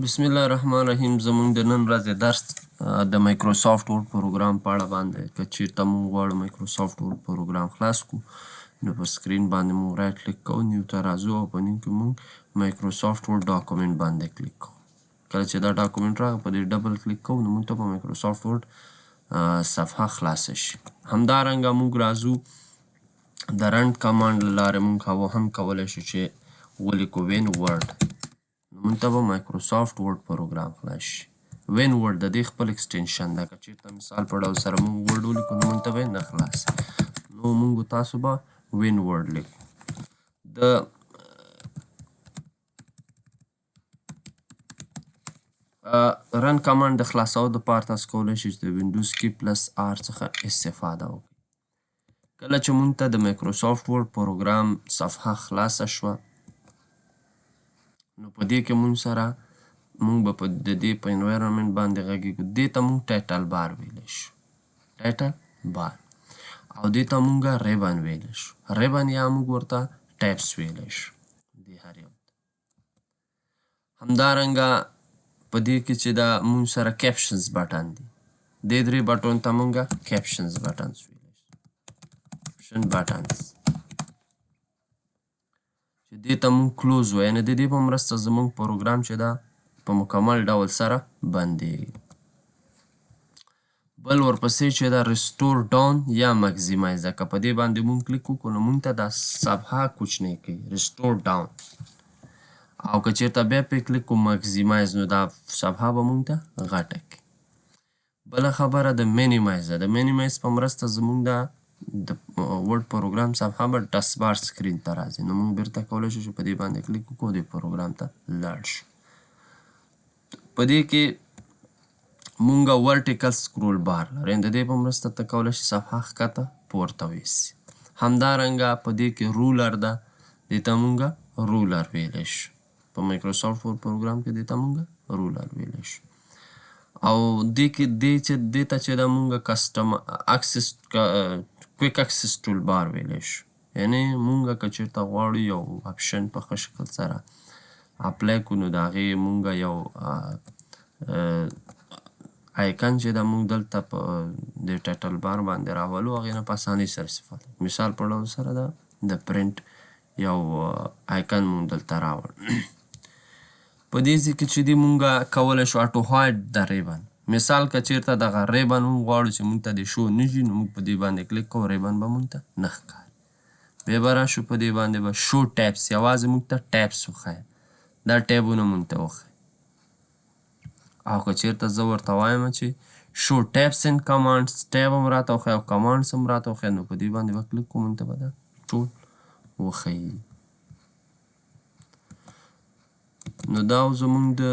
بسم الله الرحمن الرحیم. زموږ د نن ورځې درس د مایکروسافټ ورډ پروګرام په اړه باندې. که چیرته موږ غواړو مایکروسافټ ورډ پروګرام خلاص کړو نو په سکرین باندې موږ رایټ کلیک کوو، نیو ته راځو او په نیو کې موږ مایکروسافټ ورډ ډاکومنټ باندې کلیک کوو. کله چې دا ډاکومنټ راغی په دې ډبل کلیک کوو نو موږ ته په مایکروسافټ ورډ صفحه خلاصه شي. همدارنګه موږ راځو د رن کمانډ له لارې موږ هم کولی شو چې ولیکو وین ورډ. موږ ته به مایکروسافټ ورډ پروګرام خلاص شي. وین ورډ د دې خپل اکسټینشن ده. که چیرته مثال په ډول سره موږ ورډ ولیکو نو موږ ته به نه خلاص، نو موږ تاسو به وین ورډ لیکو. د رن کمانډ د خلاصولو دپاره تاسو کولی شئ چې د وینډوز کې پلس آر څخه استفاده وکړئ. کله چې موږ ته د مایکروسافټ ورډ پروګرام صفحه خلاصه شوه نو په دې کې موږ سره موږ به په د دې په انوایرمنټ باندې غږیږو. دې ته موږ ټایټل بار ویلی شو، ټایټل بار، او دې ته موږ ریبن ویلی شو، ریبن یا موږ ورته ټیپس ویلی شو. دې هر یو همدارنګه په دې کې چې دا موږ سره کیپشنز بټن دي، دې درې بټن ته موږ کیپشنز بټنز ویلی شو، کیپشن بټنز، چې دې ته موږ کلوز وایو، یعنې د دې په مرسته زموږ پروګرام چې ده په مکمل ډول سره بندیږي. بل ورپسې چې ده رستور ډاون یا مکزیمایز ده. که په دې باندې موږ کلیک وکړو نو موږ ته دا صفحه کوچنۍ کوي، رستور ډاون، او که چیرته بیا پرې کلیک کړو مکزیمایز نو دا صفحه به موږ ته غټه کړي. بله خبره د مینیمایز ده. د مینیمایز په مرسته زموږ د ورډ پروګرام صفحه به ټس بار سکرین ته راځي، نو موږ بیرته کولی شو چې په دې باندې کلیک وکړو دې پروګرام ته لاړ شو. په دې کې موږ ورټیکل سکرول بار لرو، یعنې د دې په مرسته ته کولی شي صفحه ښکته پورته ویسي. همدارنګه په دې کې رولر ده، دې ته موږ رولر ویلی شو. په مایکروسافټ ورډ پروګرام کې دې ته موږ رولر ویلی شو. او دې ته چې ده موږ کسټم اکسس کویک اکسس ټول بار ویلی شو. یعنې موږ که چیرته غواړو یو اپشن په ښه شکل سره اپلای کړو نو د هغې موږ یو آیکن چې ده موږ دلته په دې ټایټل بار باندې راولو، هغې نه په اسانۍ سره استفاده کوو. مثال په ډول سره ده د پرنټ یو آیکن موږ دلته راوړ. په دې ځای کې چې دي موږ کولی شو اټو هایډ د ریبن. مثال که چیرته دغه ریبن موږ غواړو چې موږ ته دې شو نه شي نو موږ په دې باندې کلیک کوو، ریبن به موږ ته نه ښکاري. بیا به راشو په دې باندې به شو ټیپس، یوازې موږ ته ټیپس وښایه، دا ټیبونه موږ ته وښایه. او که چیرته زه ورته وایم چې شو ټیپس اینډ کمانډس، ټیب هم راته وښایه او کمانډس هم راته وښایه، نو په دې باندې به کلیک کوو، موږ ته به دا ټول وښیي. نو دا زموږ د